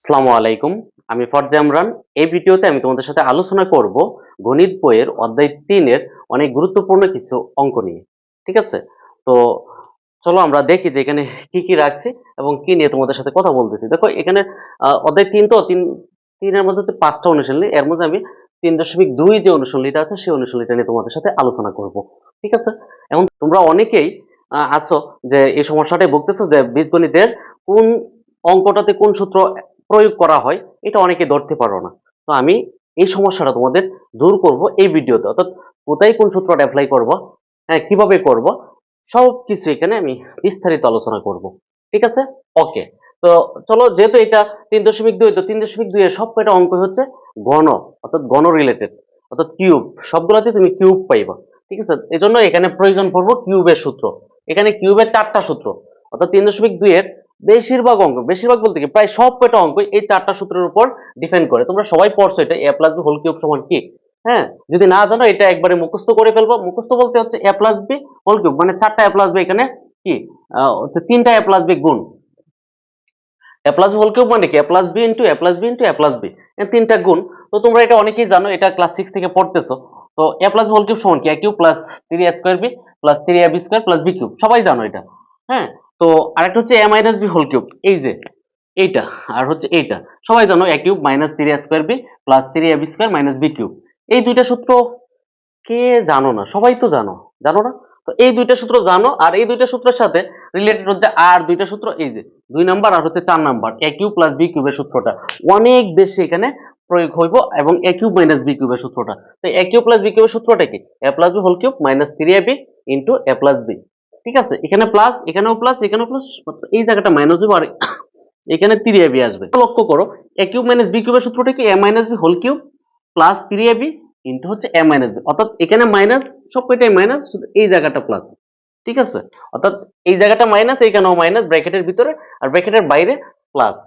আসসালামু আলাইকুম। আমি ফরজা ইমরান। এই ভিডিওতে আমি তোমাদের সাথে আলোচনা করব গণিত বইয়ের অধ্যায় ৩ এর অনেক গুরুত্বপূর্ণ কিছু অঙ্ক নিয়ে। ঠিক আছে? তো চলো আমরা দেখি যে এখানে কি রাখছি এবং কি নিয়ে তোমাদের সাথে কথা বলতেছি। দেখো এখানে অধ্যায় ৩ তো ৩ এর মধ্যে হচ্ছে ৫ টা অনুশীলনী। এর মধ্যে আমি ৩.২ যে অনুশীলনীটা আছে সেই অনুশীলনীটা নিয়ে তোমাদের সাথে আলোচনা করব। ঠিক আছে? এখন তোমরা অনেকেই আছো যে এই সমস্যাটায় ভুগতেছো যে বীজগণিতের কোন অঙ্কটাতে কোন সূত্র প্রয়োগ করা হয় এটা অনেকে ধরতে পারো না। তো আমি এই সমস্যাটা তোমাদের দূর করব এই ভিডিওতে। অর্থাৎ কোথায় কোন সূত্রটা এপ্লাই করব, হ্যাঁ কিভাবে করব, সবকিছু এখানে আমি বিস্তারিত আলোচনা করব। ঠিক আছে? ওকে। তো চলো, যেহেতু এটা ৩.২, তো ৩.২ এর সব কয়টা অঙ্ক হচ্ছে ঘন, অর্থাৎ ঘন রিলেটেড, অর্থাৎ কিউব। সবগুলাতে তুমি কিউব পাইবা। ঠিক আছে? এজন্য এখানে প্রয়োজন পড়বো কিউবের সূত্র। এখানে কিউবের ৪টা সূত্র, অর্থাৎ ৩.২ এর বেশিরভাগ অঙ্ক, বেশিরভাগ বলতে কি প্রায় সব কয়টা অঙ্ক এই ৪টা সূত্রের উপর ডিপেন্ড করে। তোমরা সবাই পড়ছো এটা a plus b whole cube সমান কি। হ্যাঁ, যদি না জানো এটা একবারে মুখস্থ করে ফেলবো। মুখস্থ বলতে হচ্ছে a plus b whole cube, মানে 4টা a প্লাস b এখানে কি হচ্ছে 3টা a প্লাস b গুণ। a plus b whole cube মানে কি a plus b into a plus b into a plus b, এই তিনটা গুণ। তো তোমরা এটা অনেকেই জানো, এটা ক্লাস 6 থেকে পড়তেছো। তো a plus b whole cube সমান কি a cube plus 3a square b plus 3ab square plus b cube, সবাই জানো এটা। হ্যাঁ, তো আরেকটা হচ্ছে a minus b whole cube, এই যে এইটা, আর হচ্ছে এইটা সবাই জানো a cube minus 3a square b plus 3ab square minus b cube. এই দুইটা সূত্র কে জানো না? সবাই তো জানো, জানো না? তো এই দুইটা সূত্র জানো, আর এই দুইটা সূত্রের সাথে রিলেটেড হচ্ছে আর দুইটা সূত্র, এই যে 2 নাম্বার আর হচ্ছে 4 number a cube plus b কিউবের সূত্রটা অনেক বেশি এখানে প্রয়োগ হইব, এবং a কিউব মাইনাস b কিউবের সূত্রটা। তো a কিউব প্লাস b কিউবের সূত্রটা কি a plus b whole cube minus 3ab into a plus b। ঠিক আছে? এখানে প্লাস, এখানেও প্লাস, এখানেও প্লাস, এই জায়গাটা মাইনাস হবে, আর এখানে 3ab আসবে। লক্ষ্য করো a কিউব মাইনাস b কিউবের সূত্রটা কি a minus b whole cube plus 3ab into হচ্ছে a মাইনাস b, অর্থাৎ এখানে মাইনাস, সব কয়টাই মাইনাস, শুধু এই জায়গাটা প্লাস। ঠিক আছে? অর্থাৎ এই জায়গাটা মাইনাস, এইখানেও মাইনাস ব্র্যাকেটের ভিতরে, আর ব্র্যাকেটের বাইরে প্লাস।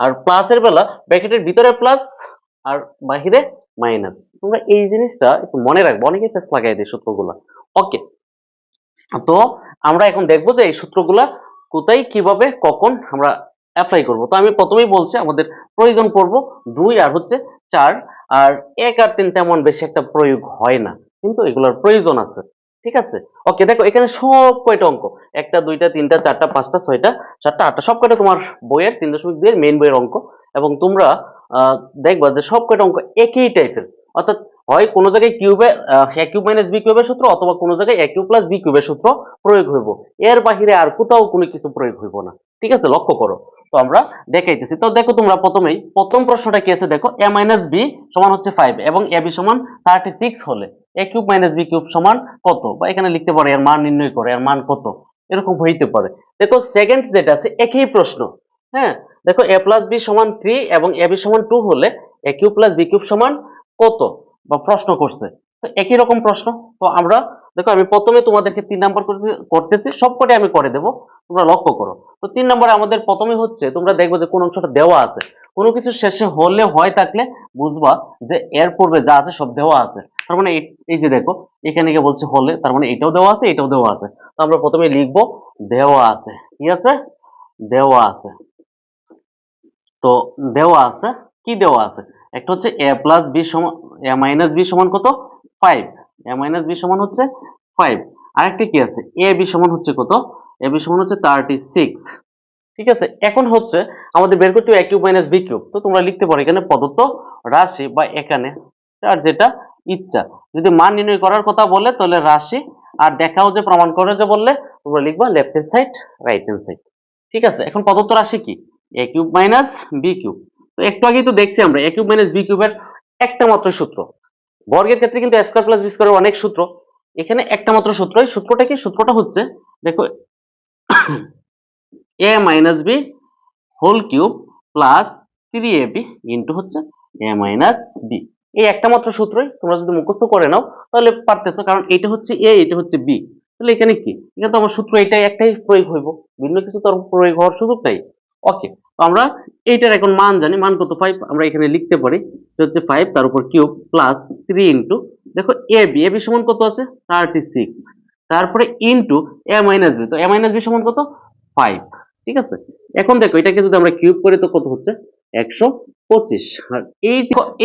আর প্লাসের বেলা ব্র্যাকেটের ভিতরে প্লাস আর বাহিরে মাইনাস। তোমরা এই জিনিসটা একটু মনে রাখবো, অনেকে ফেস লাগাই দেয় সূত্রগুলা। ওকে, তো আমরা এখন দেখবো যে এই সূত্রগুলা কোথায়, কিভাবে, কখন আমরা অ্যাপ্লাই করব। তো আমি প্রথমেই বলছি আমাদের প্রয়োজন পড়ব 2 আর হচ্ছে 4, আর 1 আর 3 তেমন বেশি একটা প্রয়োগ হয় না, কিন্তু এগুলোর প্রয়োজন আছে। ঠিক আছে? ওকে, দেখো এখানে সব কয়টা অঙ্ক, একটা, দুইটা, তিনটা, চারটা, পাঁচটা, ছয়টা, সাতটা, আটটা, সব কয়টা তোমার বইয়ের 3.2 এর মেইন বইয়ের অঙ্ক। এবং তোমরা দেখবা যে সব কয়টা অঙ্ক একই টাইপের, অর্থাৎ হয় কোনো জায়গায় কিউবে a কিউব মাইনাস b কিউবের সূত্র, অথবা কোনো জায়গায় a কিউব প্লাস b কিউবের সূত্র প্রয়োগ হইব। এর বাহিরে আর কোথাও কোনো কিছু প্রয়োগ হইব না। ঠিক আছে? লক্ষ্য করো। তো আমরা দেখাইতেছি। তো দেখো তোমরা প্রথমেই প্রথম প্রশ্নটা কি আছে দেখো, a মাইনাস b সমান হচ্ছে 5 এবং ab সমান 36 হলে a cube minus b cube সমান কত, বা এখানে লিখতে পারে এর মান নির্ণয় করে, এর মান কত, এরকম হইতে পারে। দেখো সেকেন্ড যেটা আছে একই প্রশ্ন। হ্যাঁ, দেখো a প্লাস b সমান 3 এবং ab সমান 2 হলে a cube plus b cube সমান কত, বা প্রশ্ন করছে। তো একই রকম প্রশ্ন। তো আমরা দেখো, আমি প্রথমে তোমাদেরকে 3 নাম্বার করতেছি, সবকটি আমি করে দেব, তোমরা লক্ষ্য করো। তো 3 নম্বরে আমাদের প্রথমে হচ্ছে, তোমরা দেখবে যে কোন অংশটা দেওয়া আছে, কোনো কিছু শেষে হলে হয় থাকলে বুঝবা যে এর পূর্বে যা আছে সব দেওয়া আছে। তার মানে এই যে দেখো এখানে গিয়ে বলছে হলে, তার মানে এটাও দেওয়া আছে, এটাও দেওয়া আছে। তো আমরা প্রথমে লিখবো দেওয়া আছে। ঠিক আছে? দেওয়া আছে। তো দেওয়া আছে, কি দেওয়া আছে, একটা হচ্ছে a প্লাস b সমান a মাইনাস b সমান কত, 5। a মাইনাস b সমান হচ্ছে 5। আরেকটা কি আছে, a b সমান হচ্ছে কত, a b সমান হচ্ছে 36। ঠিক আছে? এখন হচ্ছে আমাদের বের করতে হবে a cube minus b cube. তো তোমরা লিখতে পারো এখানে প্রদত্ত রাশি, বা এখানে আর যেটা ইচ্ছা, যদি মান নির্ণয় করার কথা বলে তাহলে রাশি, আর দেখাও যে প্রমাণ করে যে বললে তোমরা লিখবা left hand side, right hand side. ঠিক আছে? এখন প্রদত্ত রাশি কি, a cube minus b cube. তো একটু আগেই তো দেখছি আমরা a কিউব মাইনাস b কিউবের একটা মাত্র সূত্র। বর্গের ক্ষেত্রে কিন্তু a স্কয়ার প্লাস b স্কয়ারের অনেক সূত্র, এখানে একটা মাত্র সূত্র। এই সূত্রটা কি, সূত্রটা হচ্ছে দেখো a minus b whole cube plus 3ab into হচ্ছে a মাইনাস b। এই একটা মাত্র সূত্রই, তোমরা যদি মুখস্থ করে নাও তাহলে পারতেছো, কারণ এটা হচ্ছে a, এটা হচ্ছে b। তাহলে এখানে কি, এখানে তো আমার সূত্র এটাই, একটাই প্রয়োগ হইব, ভিন্ন কিছু তো প্রয়োগ হওয়ার সুযোগ নাই। ওকে, তো আমরা এইটার এখন মান জানি, মান কত 5, আমরা এখানে লিখতে পারি যে হচ্ছে 5 তার উপর কিউব প্লাস 3 ইনটু দেখো ab সমান কত আছে 36, তারপরে ইনটু a মাইনাস b। তো a মাইনাস b সমান কত, 5। ঠিক আছে? এখন দেখো এটাকে যদি আমরা কিউব করি তো কত হচ্ছে 125। আর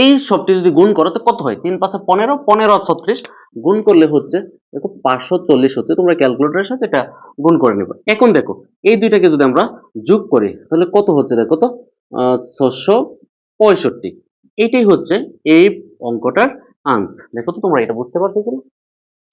এই সবটি যদি গুণ করো তো কত হয়? 3 5 15, 15 আর 36 গুণ করলে হচ্ছে দেখো 540 হচ্ছে। তোমরা ক্যালকুলেটরের সাথে এটা গুণ করে নেবে। এখন দেখো এই দুইটাকে যদি আমরা যোগ করি তাহলে কত হচ্ছে? দেখো তো 665। এইটাই হচ্ছে এই অঙ্কটার আনসার। দেখো তো তোমরা এটা বুঝতে পারছো কিনা?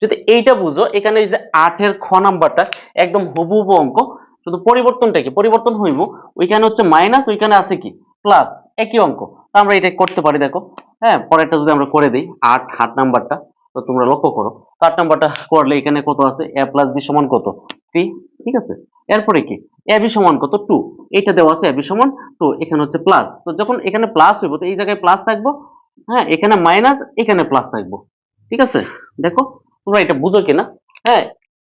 যদি এইটা বুঝো, এখানে এই যে 8 এর খ নাম্বারটা একদম হুবহু অঙ্ক, শুধু পরিবর্তনটা কি? পরিবর্তন হইব, ওইখানে হচ্ছে মাইনাস, ওইখানে আছে কি প্লাস, একই অঙ্ক। তো আমরা এটা করতে পারি। দেখো, হ্যাঁ, পরেরটা যদি আমরা করে দিই, 8 নাম্বারটা, তো তোমরা লক্ষ্য করো, 8 নাম্বারটা করলে এখানে কত আছে? a প্লাস বি সমান কত? 3। ঠিক আছে, এরপরে কি a b সমান কত? 2। এইটা দেওয়া আছে a b সমান 2, এখানে হচ্ছে প্লাস। তো যখন এখানে প্লাস হইব তো এই জায়গায় প্লাস থাকবো, হ্যাঁ, এখানে মাইনাস, এখানে প্লাস থাকবো। ঠিক আছে, দেখো তোমরা এটা বুঝো কিনা? হ্যাঁ,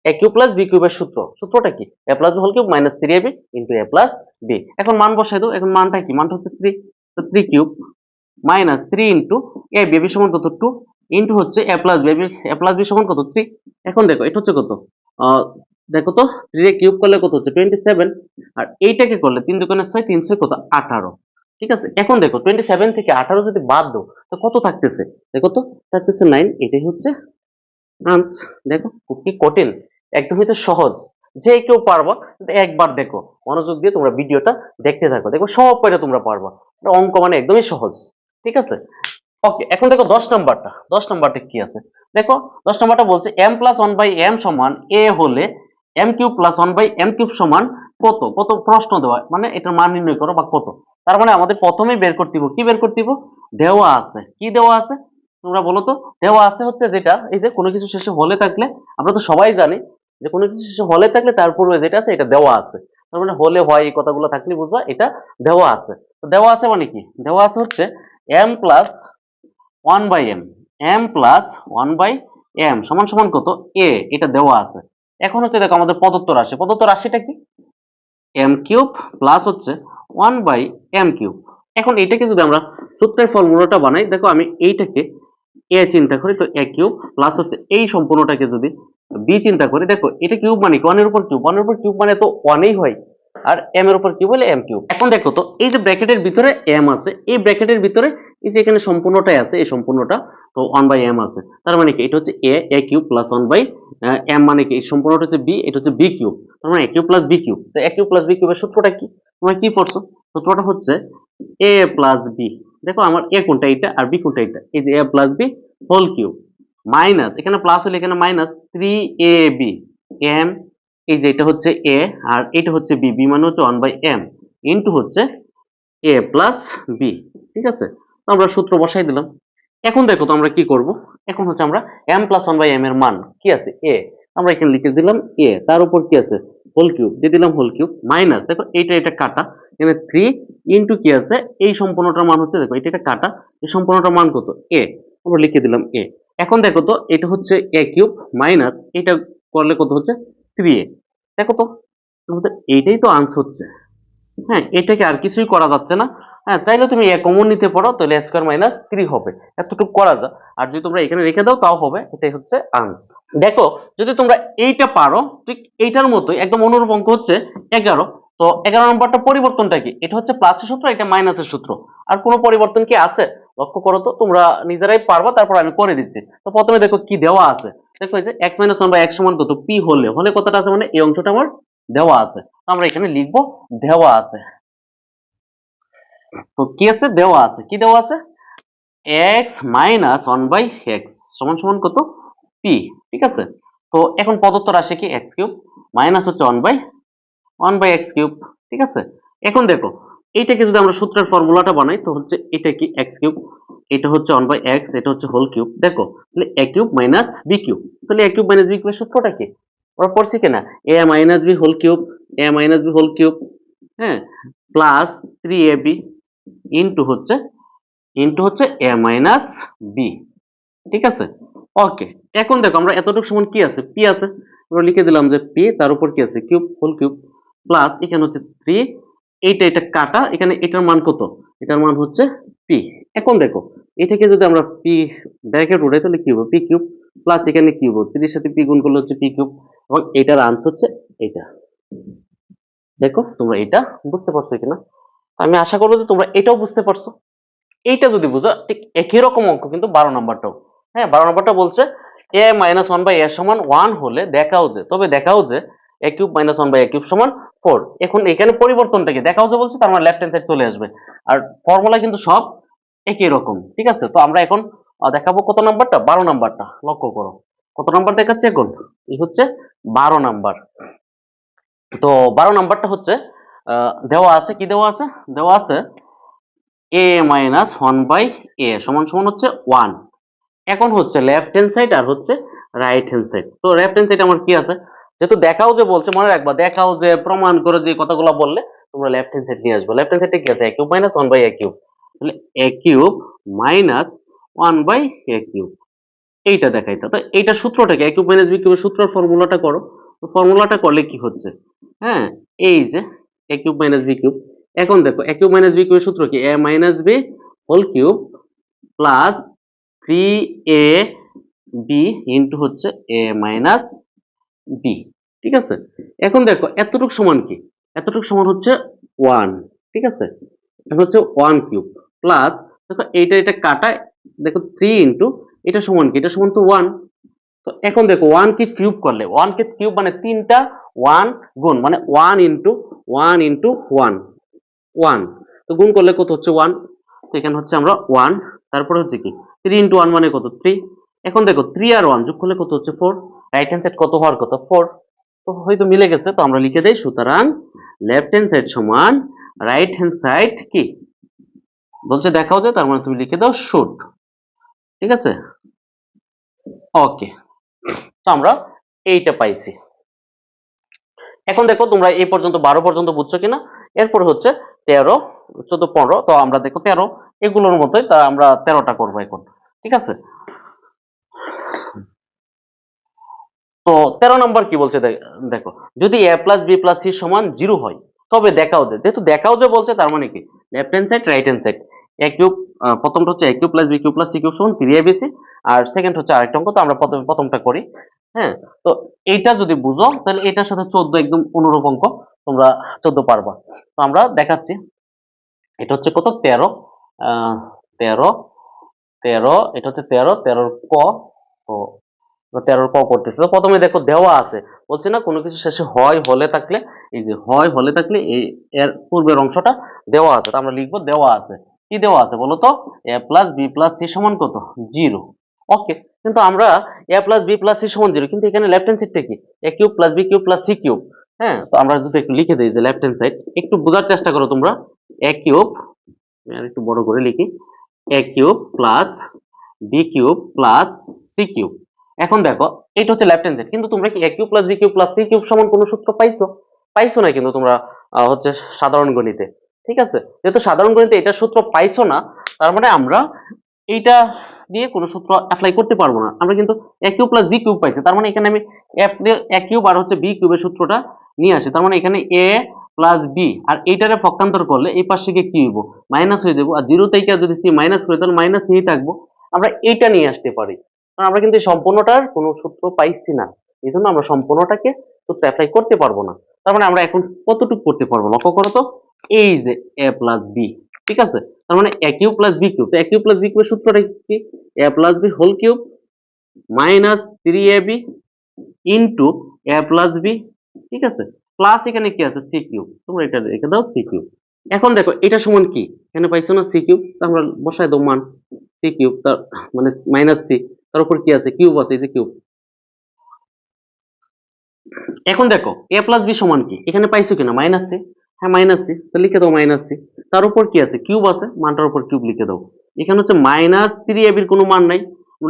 a কিউব প্লাস বি কিউবের সূত্রটা কি? a plus B whole cube minus 3ab into a plus B. এখন মান বসাই দাও। এখন মানটা কি? মানটা হচ্ছে 3। তো 3 cube minus 3 into a B সমান কত? 2 ইনটু হচ্ছে a plus B, a plus B সমান কত? 3। এখন দেখো এটা হচ্ছে কত? দেখো তো 3 এ কিউব করলে কত হচ্ছে? 27। আর এইটাকে করলে 3 দুগুণে 6, 3 6 কত? 18। ঠিক আছে, এখন দেখো 27 থেকে 18 যদি বাদ দাও তো কত থাকতেছে? দেখো তো, থাকতেছে 9। এটাই হচ্ছে আনসার। দেখো কি কঠিন? একদমই তো সহজ, যে কেউ পারবা। কিন্তু একবার দেখো, মনোযোগ দিয়ে তোমরা ভিডিওটা দেখতে থাকো, দেখো সব কয়টা তোমরা পারবা। এটা অঙ্ক মানে একদমই সহজ। ঠিক আছে, ওকে। এখন দেখো 10 নাম্বারটা কি আছে? দেখো 10 নাম্বারটা বলছে m প্লাস 1/m সমান a হলে m cube plus 1/m cube সমান কত? কত প্রশ্ন দেওয়া, মানে এটার মান নির্ণয় করো বা কত। তার মানে আমাদের প্রথমেই বের করতে হবে, কি বের করতে হবে? দেওয়া আছে। কি দেওয়া আছে তোমরা বলো তো? দেওয়া আছে হচ্ছে যেটা, এই যে কোনো কিছু শেষে হলে থাকলে, আমরা তো সবাই জানি যে কোনো কিছু শেষে হলে থাকলে তার পূর্বে যেটা আছে এটা দেওয়া আছে। তার মানে হলে হয় এই কথাগুলো থাকলে বুঝবা এটা দেওয়া আছে। তো দেওয়া আছে মানে কি? দেওয়া আছে হচ্ছে m plus 1/m, m plus 1/m সমান সমান কত? a। এটা দেওয়া আছে। এখন হচ্ছে দেখো আমাদের প্রদত্ত রাশিটা কি? m কিউব প্লাস হচ্ছে 1/m কিউব। এখন এটাকে যদি আমরা সূত্রের ফর্মুলাটা বানাই, দেখো আমি এইটাকে a চিন্তা করি, তো a কিউব প্লাস হচ্ছে এই সম্পূর্ণটাকে যদি b চিন্তা করি, দেখো এটা কিউব মানে কি? 1 এর উপর কিউব, 1 এর উপর কিউব মানে তো 1 ই হয়। আর m এর উপর কিউব হলে m কিউব। এখন দেখো তো এই যে ব্র্যাকেটের ভিতরে m আছে, এই ব্র্যাকেটের ভিতরে এই যে এখানে সম্পূর্ণটাই আছে, এই সম্পূর্ণটা তো 1/m আছে। তার মানে কি? এটা হচ্ছে a কিউব প্লাস 1/m, মানে কি এই সম্পূর্ণটা হচ্ছে b, এটা হচ্ছে b কিউব। তার মানে a cube plus b cube. তো a কিউব প্লাস b কিউবের সূত্রটা কি? তোমরা কি পড়ছো? সূত্রটা হচ্ছে a প্লাস b। দেখো আমার a কোনটা? এটা। আর b কোনটা? এটা। এই যে a plus b whole cube minus, এখানে প্লাস হলে এখানে মাইনাস 3ab m, এই যে এটা হচ্ছে a আর এটা হচ্ছে b, b মানে হচ্ছে 1/m ইনটু হচ্ছে a প্লাস b। ঠিক আছে, তো আমরা সূত্র বসাই দিলাম। এখন দেখো তো আমরা কি করব? এখন হচ্ছে আমরা m প্লাস 1/m এর মান কি আছে? a। আমরা এখানে লিখে দিলাম a, তার উপর কি আছে? হোল কিউব দিয়ে দিলাম, হোল কিউব মাইনাস, দেখো এটা কাটা, এখানে 3 ইনটু কি আছে? এই সম্পূর্ণটার মান হচ্ছে, দেখো এটা কাটা, এই সম্পূর্ণটার মান কত? a। আমরা লিখে দিলাম a। এখন দেখো তো এটা হচ্ছে a কিউব মাইনাস এটা করলে কত হচ্ছে? 3a। দেখো তো আমাদের এইটাই তো আনসার হচ্ছে। হ্যাঁ, এটাকে আর কিছুই করা যাচ্ছে না। হ্যাঁ, চাইলে তুমি এ কমন নিতে পারো, তাহলে a স্কয়ার মাইনাস 3 হবে। এতটুকু করা যায়। আর যদি তোমরা এখানে রেখে দাও তাও হবে। এটাই হচ্ছে আনসার। দেখো যদি তোমরা এইটা পারো, ঠিক এইটার মতোই একদম অনুরূপ অঙ্ক হচ্ছে 11। তো 11 নম্বরটা পরিবর্তনটা কি? এটা হচ্ছে প্লাসের সূত্র, এটা মাইনাসের সূত্র। আর কোনো পরিবর্তন কি আছে? লক্ষ্য করো তো, তোমরা নিজেরাই পারবা, তারপর আমি করে দিচ্ছি। তো প্রথমে দেখো কি দেওয়া আছে। দেখো এই যে x - 1/x সমান কত? p হলে, হলে কতটা আছে মানে এই অংশটা আমার দেওয়া আছে। তো আমরা এখানে লিখবো দেওয়া আছে। তো কি আছে? দেওয়া আছে। কি দেওয়া আছে? x মাইনাস 1/x সমান সমান কত? p। ঠিক আছে, তো এখন প্রদত্ত রাশি কি? x কিউব মাইনাস হচ্ছে 1/x কিউব। ঠিক আছে, এখন দেখো এইটাকে যদি আমরা সূত্রের ফর্মুলাটা বানাই তো হচ্ছে এটা কি? x কিউব, এটা হচ্ছে 1/x, এটা হচ্ছে হোল কিউব। দেখো তাহলে a cube minus b cube. তাহলে a কিউব মাইনাস b কিউবের সূত্রটা কি? আমরা পড়ছি কিনা? a minus b whole cube, a minus b whole cube, হ্যাঁ, প্লাস 3ab ইনটু হচ্ছে a মাইনাস b। ঠিক আছে, ওকে। এখন দেখো আমরা এতটুকু সমান কি আছে? p আছে। আমরা লিখে দিলাম যে p, তার উপর কি আছে? কিউব, হোল কিউব প্লাস এখানে হচ্ছে 3, এটা কাটা, এখানে এটার মান কত? এটার মান হচ্ছে p। এখন দেখো এটাকে যদি আমরা p ব্র্যাকেট উঠাই তাহলে কি হবে? p কিউব প্লাস এখানে কি হবে? 3 এর সাথে p গুণ করলে হচ্ছে p কিউব, এবং এটার আনসার হচ্ছে এটা। দেখো তোমরা এটা বুঝতে পারছো কিনা? আমি আশা করবো যে তোমরা এটাও বুঝতে পারছো। এইটা যদি বুঝো ঠিক একই রকম অঙ্ক কিন্তু 12 নাম্বারটাও। হ্যাঁ, 12 নাম্বারটা বলছে a minus one by a সমান 1 হলে দেখাও যে a cube minus one by a cube সমান 4। এখন এখানে পরিবর্তনটা কি দেখাও যে বলছে, তার মানে লেফট হ্যান্ড সাইড চলে আসবে। আর ফর্মুলা কিন্তু সব একই রকম, ঠিক আছে। তো আমরা এখন দেখাবো কত নাম্বারটা, 12 নাম্বারটা। লক্ষ্য করো কত নাম্বার দেখাচ্ছে এখন, এই হচ্ছে 12 নাম্বার। তো 12 নাম্বারটা হচ্ছে দেওয়া আছে, কি দেওয়া আছে, দেওয়া আছে a minus one by a সমান সমান হচ্ছে 1। এখন হচ্ছে লেফট হ্যান্ড সাইড আর হচ্ছে রাইট হ্যান্ড সাইড। তো লেফট হ্যান্ড সাইড আমার কি আছে, যেহেতু দেখাও যে বলছে, মনে রাখবা দেখাও যে প্রমাণ করে যে কথাগুলো বললে তোমরা লেফট হ্যান্ড সাইড নিয়ে আসবে। লেফট হ্যান্ড সাইডে কি আছে, a cube minus one by a cube, তাহলে a cube minus one by a cube এইটা দেখাইতে। তো এইটা সূত্রটাকে a কিউব মাইনাস b কিউবের সূত্রের ফর্মুলাটা করো। তো ফর্মুলাটা করলে কি হচ্ছে, হ্যাঁ, এই যে a cube minus b cube. এখন দেখো a কিউব মাইনাস b কিউবের সূত্র কি, a minus b whole cube plus 3ab into হচ্ছে a মাইনাস b, ঠিক আছে। এখন দেখো এতটুকু সমান কি, এতটুকু সমান হচ্ছে 1, ঠিক আছে। এখন হচ্ছে 1 কিউব প্লাস, দেখো এইটা এটা কাটা, দেখো 3 ইন্টু এটা সমান কি, এটা সমান তো 1। তো এখন দেখো 1 কে কিউব করলে, 1 কে কিউব মানে তিনটা 1 গুণ, মানে 1 ইন্টু 1 ইন্টু 1 1, তো গুণ করলে কত হচ্ছে 1। তো এখানে হচ্ছে আমরা 1, তারপরে হচ্ছে কি 3 ইন্টু 1 মানে কত 3। এখন দেখো 3 আর 1 যোগ করলে কত হচ্ছে 4। রাইট হ্যান্ড সাইড কত হওয়ার কত 4। তো হয়তো মিলে গেছে, তো আমরা লিখে দেই, সুতরাং লেফট হ্যান্ড সাইড সমান রাইট হ্যান্ড সাইড কি বলছে দেখাও যায়, তার মানে তুমি লিখে দাও শুড, ঠিক আছে। ওকে, তো আমরা এইটা পাইছি। এখন দেখো তোমরা এই পর্যন্ত 12 পর্যন্ত বুঝছো কিনা। এরপর হচ্ছে 13 14 15, তো আমরা দেখো 13 এগুলোর মতোই, তা আমরা 13টা করবো এখন, ঠিক আছে। তো 13 নম্বর কি বলছে দেখো, যদি a plus B plus C সমান 0 হয় তবে দেখাও যে, যেহেতু দেখাও যে বলছে তার মানে কি left hand side right hand side. a cube, প্রথমটা হচ্ছে a cube plus B cube plus C cube সমান 3abc, আর সেকেন্ড হচ্ছে আরেকটা অঙ্ক, তো আমরা প্রথমটা করি। হ্যাঁ, তো এইটা যদি বুঝো তাহলে এটার সাথে 14 একদম অনুরূপ অঙ্ক, তোমরা 14 পারবা। তো আমরা দেখাচ্ছি, এটা হচ্ছে কত 13, 13 13, এটা হচ্ছে 13, 13 ক। তো 13 ক করতেছে। তো প্রথমে দেখো দেওয়া আছে, বলছে না কোনো কিছু শেষে হয় হলে থাকলে, এই যে হয় হলে থাকলে এই এর পূর্বের অংশটা দেওয়া আছে, তো আমরা লিখবো দেওয়া আছে। কি দেওয়া আছে বলো তো, a plus B plus C সমান কত 0। ওকে, কিন্তু আমরা a plus B plus C সমান 0, কিন্তু এখানে লেফট হ্যান্ড সাইডটা কি a cube plus B cube plus C cube. হ্যাঁ, তো আমরা যদি একটু লিখে দিই যে লেফট হ্যান্ড সাইড, একটু বোঝার চেষ্টা করো তোমরা। a কিউব, আমি আর একটু বড় করে লিখি, a cube plus B cube plus C cube. এখন দেখো এটা হচ্ছে লেফট হ্যান্ড সাইড, কিন্তু তোমরা কি a cube plus B cube plus C cube সমান কোনো সূত্র পাইছো? পাইছো না কিন্তু তোমরা হচ্ছে সাধারণ গণিতে, ঠিক আছে। যেহেতু সাধারণ গণিতে এটা সূত্র পাইছো না, তার মানে আমরা এইটা দিয়ে কোনো সূত্র অ্যাপ্লাই করতে পারবো না। আমরা কিন্তু a cube plus B cube পাইছি, তার মানে এখানে আমি a কিউব আর হচ্ছে বি কিউবের সূত্রটা নিয়ে আসি, তার মানে এখানে a প্লাস বি, আর এইটারে পক্ষান্তর করলে এই পাশে গিয়ে কি হইব, মাইনাস হয়ে যাবো। আর 0 থেকে যদি সি মাইনাস করি তাহলে মাইনাস সি থাকবো। আমরা এইটা নিয়ে আসতে পারি, কারণ আমরা কিন্তু এই সম্পূর্ণটার কোনো সূত্র পাইছি না, এই জন্য আমরা সম্পূর্ণটাকে সূত্র অ্যাপ্লাই করতে পারবো না। তার মানে আমরা এখন কতটুকু করতে পারবো লক্ষ্য করো তো, এই যে a প্লাস বি, ঠিক আছে। তার মানে a cube plus B cube, তো a কিউব প্লাস বি কিউবের সূত্রটা কি, a plus B whole cube minus 3ab into a plus B, ঠিক আছে, প্লাস এখানে কি আছে সি কিউব, তোমরা এটা রেখে দাও সি কিউব। এখন দেখো এটা সমান কি, এখানে পাইছো না সি কিউব, আমরা বসাই দাও মান সি কিউব, তার মানে মাইনাস সি, তার উপর কি আছে কিউব আছে, এই যে কিউব। এখন দেখো a প্লাস বি সমান কি, এখানে পাইছো কিনা মাইনাস সি, হ্যাঁ মাইনাস সি, তো লিখে দাও মাইনাস সি, তার উপর কি আছে কিউব আছে, মানটার উপর কিউব লিখে দাও। এখানে হচ্ছে মাইনাস 3ab এর কোনো মান নাই,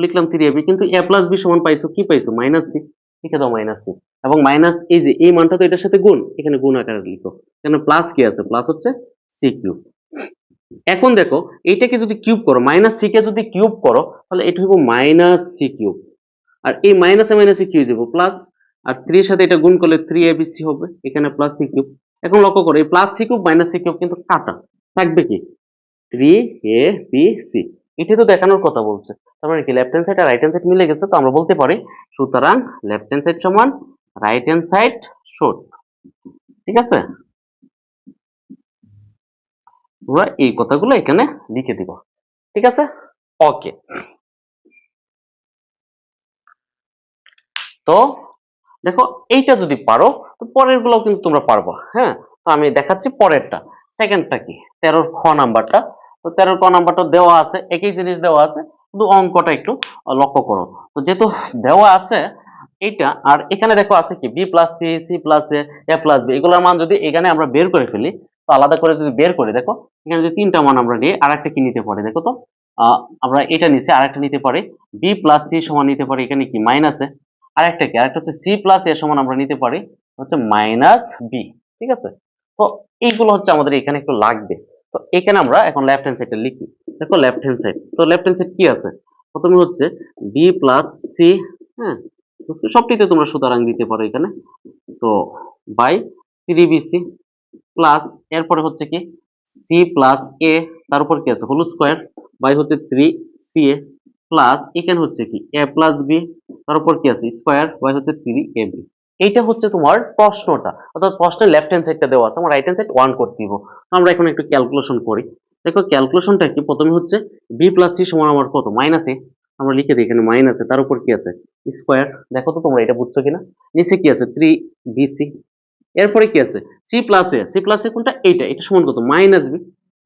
লিখলাম 3ab, কিন্তু a প্লাস বি সমান পাইছো কি পাইছো মাইনাস সি, লিখে দাও মাইনাস সি। এবং মাইনাস এই যে এই মানটা তো এটার সাথে গুণ, এখানে গুণ আকারে লিখো, এখানে প্লাস কি আছে, প্লাস হচ্ছে সি কিউব। এখন দেখো এইটাকে যদি কিউব করো, মাইনাস সি কে যদি কিউব করো তাহলে এটা হইব মাইনাস সি কিউব, আর এই মাইনাসে মাইনাসে কি হয়ে যাবো প্লাস, আর 3 এর সাথে এটা গুণ করলে 3abc হবে, এখানে প্লাস সি কিউব। এখন লক্ষ্য করো এই plus C cube minus C cube কিন্তু কাটা, থাকবে কি 3abc। এটি তো দেখানোর কথা বলছে, তার মানে কি লেফট হ্যান্ড সাইড আর রাইট হ্যান্ড সাইড মিলে গেছে, তো আমরা বলতে পারি সুতরাং লেফট হ্যান্ড সাইড সমান রাইট হ্যান্ড সাইড শুড, ঠিক আছে। তোমরা এই কথাগুলো এখানে লিখে দিবা, ঠিক আছে? ওকে, তো দেখো এইটা যদি পারো তো পরের গুলো কিন্তু তোমরা পারবা। হ্যাঁ, তো আমি দেখাচ্ছি পরেরটা। সেকেন্ডটা কি, 13 খ নাম্বারটা। তো 13 ক নাম্বারটা দেওয়া আছে, একই জিনিস দেওয়া আছে, শুধু অঙ্কটা একটু লক্ষ্য করো। তো যেহেতু দেওয়া আছে এইটা, আর এখানে দেখো আছে কি B plus C, C plus A, A plus B, এগুলোর মান যদি এখানে আমরা বের করে ফেলি, তো আলাদা করে যদি বের করি, দেখো এখানে যদি তিনটা মান আমরা নিই, আর একটা কি নিতে পারি দেখো তো, আমরা এটা নিচে আর একটা নিতে পারি, বি প্লাস সি সমান নিতে পারি এখানে কি মাইনাসে, আরেকটা কি, আরেকটা হচ্ছে সি প্লাস এর সমান আমরা নিতে পারি হচ্ছে মাইনাস বি, ঠিক আছে? তো এইগুলো হচ্ছে আমাদের এখানে একটু লাগবে। তো এখানে আমরা এখন লেফট হ্যান্ড সাইডে লিখি। দেখো লেফট হ্যান্ড সাইড, তো লেফট হ্যান্ড সাইড কি আছে, প্রথমে হচ্ছে বি প্লাস সি, হ্যাঁ সবটিতে তোমরা সুতরাং দিতে পারো এখানে, তো বাই 3bc প্লাস, এরপরে হচ্ছে কি সি প্লাস এ, তার উপর কি আছে হোল স্কোয়ার, বাই হচ্ছে 3ca প্লাস এখানে হচ্ছে কি এ প্লাস বি, তার উপর কি আছে স্কোয়ার, বাই হচ্ছে 3ab। এইটা হচ্ছে তোমার প্রশ্নটা, অর্থাৎ প্রশ্নের লেফট হ্যান্ড সাইডটা দেওয়া আছে, আমার রাইট হ্যান্ড সাইড 1 করতে দিব। আমরা এখন একটু ক্যালকুলেশন করি। দেখো ক্যালকুলেশনটা কি, প্রথমে হচ্ছে বি প্লাস সি সমান আমার কত মাইনাস এ, আমরা লিখে দিই এখানে মাইনাস এ, তার উপর কি আছে স্কোয়ার, দেখো তো তোমরা এটা বুঝছো কিনা, নিচে কি আছে 3bc, এরপরে কি আছে সি প্লাস এ, সি প্লাস এ কোনটা এইটা, এটা সমান কত মাইনাস বি,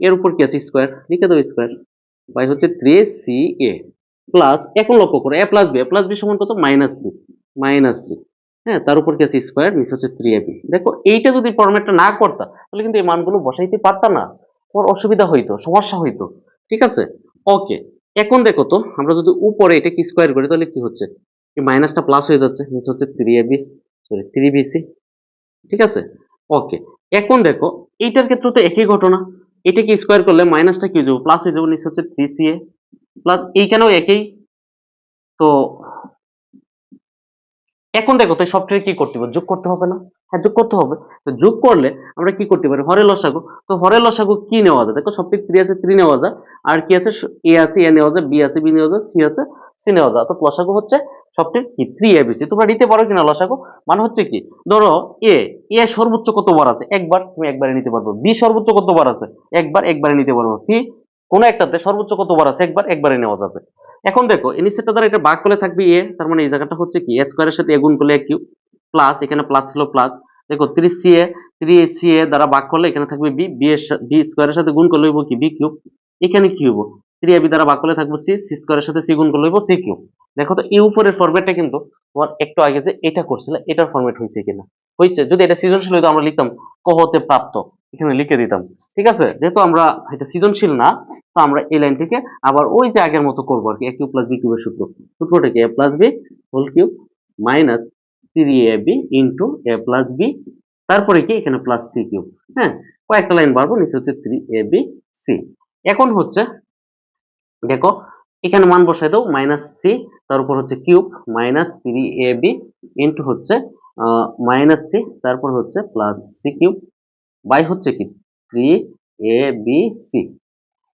এর উপর কি আছে স্কোয়ার, লিখে দাও স্কোয়ার, বাই হচ্ছে 3ca প্লাস, এখন লক্ষ্য করো এ প্লাস বি, এ প্লাস বি সমান কত মাইনাস সি, মাইনাস সি, হ্যাঁ তার উপর কি আছে স্কোয়ার, নিচে হচ্ছে 3ab। দেখো এইটা যদি ফরম্যাটটা না করতা তাহলে কিন্তু এই মানগুলো বসাইতে পারতা না, তোমার অসুবিধা হইতো, সমস্যা হইতো, ঠিক আছে? ওকে, এখন দেখো তো আমরা যদি উপরে এটা কি স্কোয়ার করি তাহলে কি হচ্ছে, এই মাইনাসটা প্লাস হয়ে যাচ্ছে, নিচে হচ্ছে 3ab, সরি 3bc, ঠিক আছে? ওকে, এখন দেখো এইটার ক্ষেত্রে তো একই ঘটনা, এটাকে স্কোয়ার করলে মাইনাসটা কি হয়ে যাবে প্লাস হয়ে যাবে, নিচে হচ্ছে 3ca প্লাস, এইখানেও একই। তো এখন দেখো তো সবটাকে কি করতে হবে, যোগ করতে হবে না? হ্যাঁ যোগ করতে হবে। তো যোগ করলে আমরা কি করতে পারি, হরের লসাগু। তো হরের লসাগু কি নেওয়া যায়, দেখো সবটি 3 আছে 3 নেওয়া যায়, আর কি আছে এ আছে এ নেওয়া যায়, বি আছে বি নেওয়া যায়, সি আছে সি নেওয়া যায়, তো লসাগু হচ্ছে সবটির কি 3abc। তোমরা নিতে পারো কিনা লসাগু, মানে হচ্ছে কি ধরো এ, এ সর্বোচ্চ কতবার আছে একবার, তুমি একবারে নিতে পারবে, বি সর্বোচ্চ কতবার আছে একবার, একবারে নিতে পারবো, সি কোন একটাতে সর্বোচ্চ কতবার আছে একবার, একবারে নেওয়া যাবে। এখন দেখো এই নিচেরটা দ্বারা এটা ভাগ করলে থাকবে এ, তার মানে এই জায়গাটা হচ্ছে কি এ স্কোয়ারের সাথে এ গুণ করলে এ কিউব, প্লাস এখানে প্লাস ছিল প্লাস, দেখো 3ca দ্বারা ভাগ করলে এখানে থাকবে বি, বি স্কোয়ারের সাথে গুণ করলে হইব কি বি কিউব, এখানে কি হইব 3ab দ্বারা ভাগ করলে থাকবে সি, সি স্কোয়ারের সাথে সি গুণ করলে হইব সি কিউব। দেখো তো এই উপরের ফরম্যাটটা কিন্তু তোমার একটু আগে যে এটা করছিল এটার ফরম্যাট হয়েছে কিনা, হয়েছে। যদি এটা সৃজনশীল হইতো আমরা লিখতাম ক হতে প্রাপ্ত, এখানে লিখে দিতাম, ঠিক আছে? যেহেতু আমরা এটা সৃজনশীল না, তো আমরা এই লাইন থেকে আবার ওই যে আগের মতো করবো আর কি, এ কিউব প্লাস বি কিউবের সূত্র, সূত্রটা কি A plus B whole cube minus 3ab into A plus B, তারপরে কি এখানে প্লাস সি কিউব, হ্যাঁ কয়েকটা লাইন বাড়বো, নিচে হচ্ছে 3abc। এখন হচ্ছে দেখো এখানে মান বসাই দাও মাইনাস সি, তার উপর হচ্ছে কিউব মাইনাস 3ab ইন্টু হচ্ছে মাইনাস সি, তারপর হচ্ছে প্লাস সি কিউব, বাই হচ্ছে কি 3abc।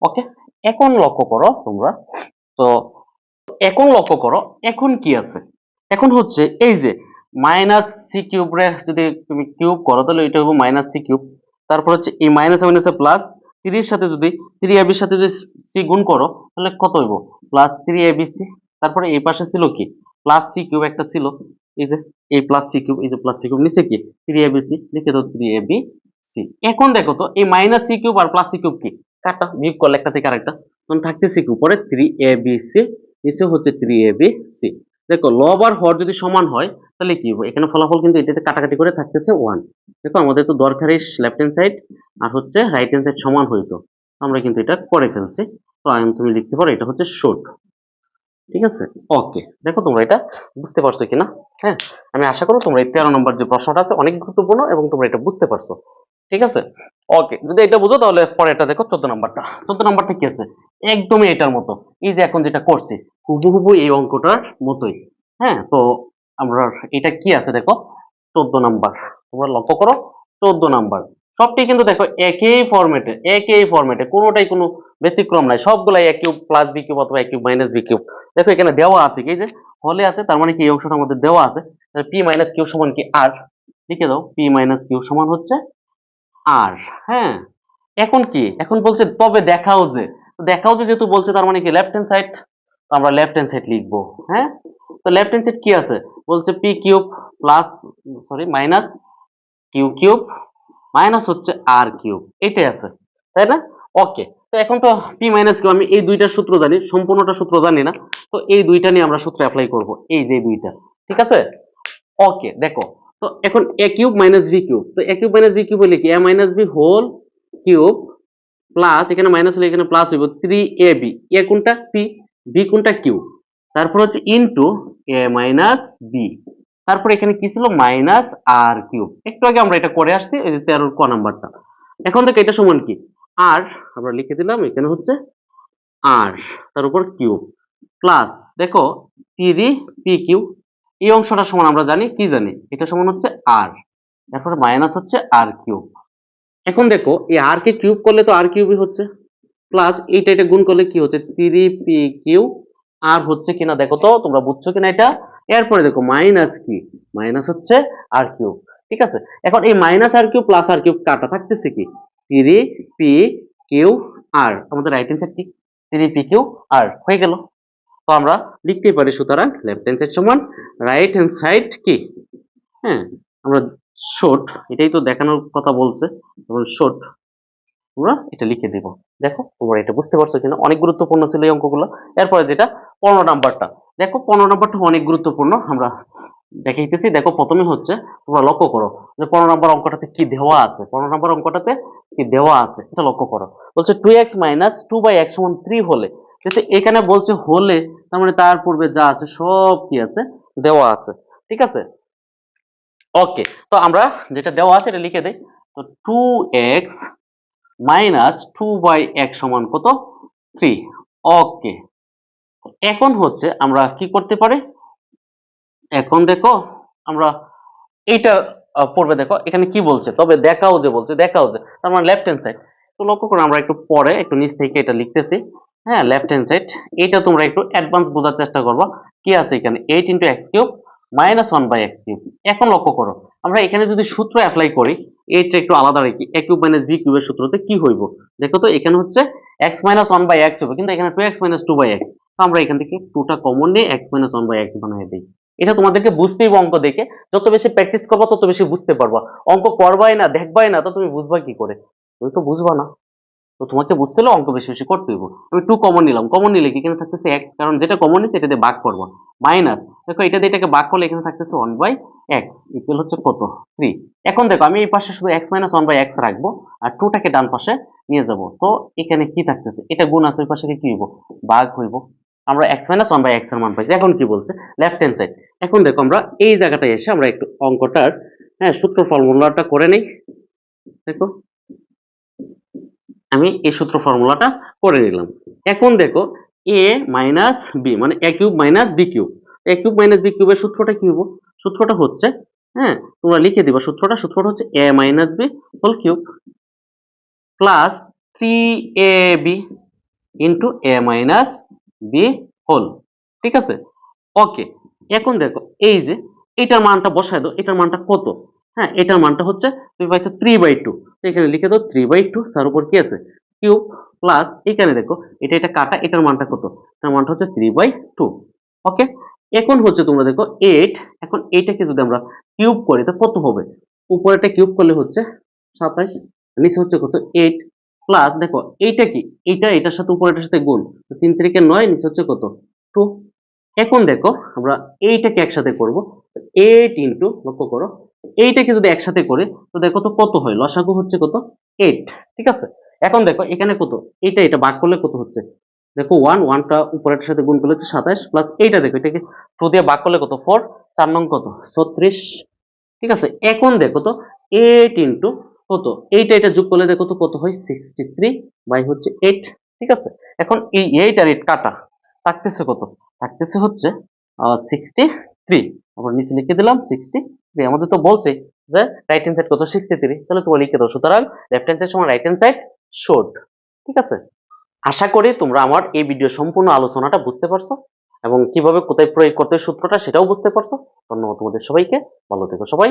ওকে, এখন লক্ষ্য করো তোমরা, তো এখন লক্ষ্য করো এখন কি আছে, এখন হচ্ছে এই যে মাইনাস সি কিউব রে যদি তুমি কিউব করো তাহলে এটা হবে মাইনাস সি কিউব, তারপর হচ্ছে এই মাইনাস মাইনাসে প্লাস, 3 এর সাথে যদি 3ab এর সাথে যদি সি গুণ করো তাহলে কত হইব প্লাস 3abc, তারপরে এই পাশে ছিল কি প্লাস সি কিউব একটা ছিল, এই যে এই প্লাস সি কিউব, এই যে প্লাস সি কিউব, নিচে কি 3abc, লিখে দাও 3abc। এখন দেখো তো এই মাইনাস সি কিউব আর প্লাস সি কিউব কি কাটা, বিয়োগ করলে একটা থেকে আরেকটা, তখন থাকতেছে কি উপরে 3abc, নিচে হচ্ছে 3abc। দেখো লব আর হর যদি সমান হয় তাহলে কি হবে, এখানে ফলাফল কিন্তু এটাতে কাটাকাটি করে থাকতেছে 1। দেখো আমাদের তো দরকারি লেফট হ্যান্ড সাইড আর হচ্ছে রাইট হ্যান্ড সাইড সমান হইতো, আমরা কিন্তু এটা করে ফেলছি। তো তুমি লিখতে পারো এটা হচ্ছে শর্ট, ঠিক আছে? ওকে, দেখো তোমরা এটা বুঝতে পারছো কিনা, হ্যাঁ আমি আশা করো তোমরা এই 13 নম্বর যে প্রশ্নটা আছে অনেক গুরুত্বপূর্ণ এবং তোমরা এটা বুঝতে পারছো, ঠিক আছে? ওকে, যদি এটা বুঝো তাহলে পরে এটা দেখো 14 নাম্বারটা। 14 নাম্বারটা কি আছে, একদমই এটার মতো, এই যে এখন যেটা করছি হুবহু এই অঙ্কটার মতোই। হ্যাঁ, তো আমরা এটা কি আছে দেখো 14 নাম্বার, তোমরা লক্ষ্য করো 14 নাম্বার, সবটি কিন্তু দেখো একই ফরম্যাটে কোনোটাই কোনো ব্যতিক্রম নাই, সবগুলাই এ কিউব প্লাস বি কিউব অথবা এ কিউব মাইনাস বি কিউব। দেখো এখানে দেওয়া আছে কি, এই যে হলে আছে, তার মানে কি এই অংশটা আমাদের দেওয়া আছে, পি মাইনাস কিউ সমান কি আর, লিখে দাও পি মাইনাস কিউ সমান হচ্ছে আর, হ্যাঁ এখন কি, এখন বলছে তবে দেখাও যে, তো দেখাও যে যেহেতু বলছে তার মানে কি লেফট হ্যান্ড সাইড, তো আমরা লেফট হ্যান্ড সাইড লিখবো। হ্যাঁ, তো লেফট হ্যান্ড সাইড কি আছে, বলছে P cube plus, sorry minus Q cube minus হচ্ছে আর কিউব, এটাই আছে, তাই না? ওকে, তো এখন তো পি মাইনাস কিউ, আমি এই দুইটার সূত্র জানি, সম্পূর্ণটা সূত্র জানি না, তো এই দুইটা নিয়ে আমরা সূত্র অ্যাপ্লাই করব, এই যে দুইটা, ঠিক আছে? ওকে, দেখো, তো এখন A cube minus B cube, তো A cube minus B cube হলে কি A minus B whole cube plus, এখানে মাইনাস হলে এখানে প্লাস হইব 3ab, এ কোনটা পি, বি কোনটা কিউ, তারপর হচ্ছে ইনটু এ মাইনাস বি, তারপর এখানে কি ছিল মাইনাস আর কিউব, একটু আগে আমরা এটা করে আসছি, এই যে 13 ক নাম্বারটা। এখন দেখো এটা সমান কি, আর আমরা লিখে দিলাম এখানে হচ্ছে আর, তার উপর কিউব প্লাস, দেখো 3p কিউ, এই অংশটা সমান আমরা জানি কি জানি, এটা সমান হচ্ছে আর, তারপরে মাইনাস হচ্ছে আর কিউব। এখন দেখো এই আর কে কিউব করলে তো আর কিউবই হচ্ছে, প্লাস এইটা এটা গুণ করলে কি হচ্ছে 3p কিউ, আর হচ্ছে কিনা দেখো তো তোমরা বুঝছো কিনা এটা, এরপরে দেখো মাইনাস কি, মাইনাস হচ্ছে আর কিউব, ঠিক আছে? এখন এই মাইনাস আর কিউব প্লাস আর কিউব কাটা থাকতেছে কি 3p কিউ আর, আমাদের রাইট হ্যান্ড সাইড কি 3p কিউ আর হয়ে গেল। তো আমরা লিখতেই পারি সুতরাং লেফট হ্যান্ড সাইড সমান রাইট হ্যান্ড সাইড কি, হ্যাঁ আমরা শর্ট, এটাই তো দেখানোর কথা বলছে, তখন শর্ট আমরা এটা লিখে দিব। দেখো তোমরা এটা বুঝতে পারছো কিনা, অনেক গুরুত্বপূর্ণ ছিল এই অঙ্কগুলো। এরপরে যেটা 15 নাম্বারটা, দেখো 15 নাম্বারটা অনেক গুরুত্বপূর্ণ, আমরা দেখাইতেছি। দেখো প্রথমে হচ্ছে তোমরা লক্ষ্য করো যে 15 নাম্বার অঙ্কটাতে কি দেওয়া আছে, 15 নাম্বার অঙ্কটাতে কি দেওয়া আছে এটা লক্ষ্য করো। বলছে 2x মাইনাস 2/x সমান 3 হলে, যেটা এখানে বলছে হলে তার মানে তার পূর্বে যা আছে সব কি আছে দেওয়া আছে, ঠিক আছে? ওকে, তো আমরা যেটা দেওয়া আছে এটা লিখে দেই। তো 2x মাইনাস 2/x সমান কত 3। ওকে, এখন হচ্ছে আমরা কি করতে পারি, এখন দেখো আমরা এইটা পড়বে, দেখো এখানে কি বলছে তবে দেখাও যে, বলছে দেখাও যে, তার মানে লেফট হ্যান্ড সাইড। তো লক্ষ্য করো আমরা একটু পরে একটু নিচ থেকে এটা লিখতেছি, হ্যাঁ লেফট হ্যান্ড সাইড, এটা তোমরা একটু অ্যাডভান্স বোঝার চেষ্টা করবা। কি আছে এখানে 8 into x cube minus 1/x cube. এখন লক্ষ্য করো আমরা এখানে যদি সূত্র অ্যাপ্লাই করি, এইটা একটু আলাদা রাখি, a কিউব মাইনাস b কিউবের সূত্রতে কি হইব, দেখো তো এখানে হচ্ছে x মাইনাস 1/x হবে, কিন্তু এখানে 2x মাইনাস 2/x, তো আমরা এখান থেকে 2 টা কমন নিয়ে x মাইনাস 1/x বানিয়ে দিই। এটা তোমাদেরকে বুঝতেই হবে, অঙ্ক দেখে যত বেশি প্র্যাকটিস করবা তত বেশি বুঝতে পারবা। অঙ্ক করবাই না, দেখবাই না, তো তুমি বুঝবা কি করে? তুমি তো বুঝবা না। তো তোমাকে বুঝতে হলে অঙ্ক বেশি বেশি করতে হইব। আমি 2 কমন নিলাম, কমন নিলে কি এখানে থাকতেছে x, কারণ যেটা কমন নিছে এটা দিয়ে ভাগ করব, মাইনাস দেখো এটা দিয়ে এটাকে ভাগ করলে এখানে থাকতেছে 1/x ইকুয়াল হচ্ছে কত 3। এখন দেখো আমি এই পাশে শুধু x মাইনাস 1/x রাখবো আর 2 টাকে ডান পাশে নিয়ে যাব। তো এখানে কি থাকতেছে, এটা গুণ আছে, ওই পাশে কি হইব ভাগ হইব। আমরা x মাইনাস 1/x এর মান পাইছি। এখন কি বলছে লেফট হ্যান্ড সাইড। এখন দেখো আমরা এই জায়গাটায় এসে আমরা একটু অঙ্কটার হ্যাঁ সূত্র ফর্মুলাটা করে নেই। দেখো আমি এই সূত্র ফর্মুলাটা করে নিলাম। এখন দেখো a মাইনাস b মানে a cube minus b cube, a cube minus b কিউবের সূত্রটা কি হবে, সূত্রটা হচ্ছে হ্যাঁ তোমরা লিখে দিবা সূত্রটা হচ্ছে a minus b whole cube plus 3ab into a minus b whole, ঠিক আছে? ওকে, এখন দেখো এই যে এটার মানটা বসায় দাও, এটার মানটা কত, হ্যাঁ এটার মানটা হচ্ছে তুমি পাইছো 3/2, তো এখানে লিখে দাও 3/2, তার উপর কি আছে কিউব প্লাস এখানে দেখো এটা এটা কাটা, এটার মানটা কত, এটার মানটা হচ্ছে 3/2। ওকে, এখন হচ্ছে তোমরা দেখো 8, এখন এইটাকে যদি আমরা কিউব করি তো কত হবে, উপরেটা কিউব করলে হচ্ছে 27, নিচে হচ্ছে কত 8 প্লাস দেখো এইটা কি, এইটা এটার সাথে উপরেটার সাথে গুণ, তো 3 3 কে 9, নিচে হচ্ছে কত 2। এখন দেখো আমরা এইটাকে একসাথে করব, 8 ইন্টু লক্ষ্য করো এইটাকে যদি একসাথে করি তো দেখো তো কত হয়, লসাগু হচ্ছে কত 8, ঠিক আছে? এখন দেখো এখানে কত, এইটা এটা ভাগ করলে কত হচ্ছে, দেখো 1 1টা উপরের সাথে গুণ করলে হচ্ছে 27 প্লাস এইটা দেখো এটাকে 2 দিয়ে ভাগ করলে কত 4, 4 নং কত 36, ঠিক আছে? এখন দেখো তো 8 ইন্টু কত, এইটা এটা যোগ করলে দেখো তো কত হয় 63 বাই হচ্ছে 8, ঠিক আছে? এখন এই 8 আর 8 কাটা থাকতেছে কত, থাকতেছে হচ্ছে 63, আমরা নিচে লিখে দিলাম 63। আমাদের তো বলছে যে রাইট হ্যান্ড সাইড কত 63, তাহলে তোমরা লিখে দাও সুতরাং লেফট হ্যান্ড সাইড সমান রাইট হ্যান্ড সাইড শর্ট, ঠিক আছে? আশা করি তোমরা আমার এই ভিডিও সম্পূর্ণ আলোচনাটা বুঝতে পারছো এবং কিভাবে কোথায় প্রয়োগ করতে হয় সূত্রটা সেটাও বুঝতে পারছো। ধন্যবাদ তোমাদের সবাইকে, ভালো থেকো সবাই।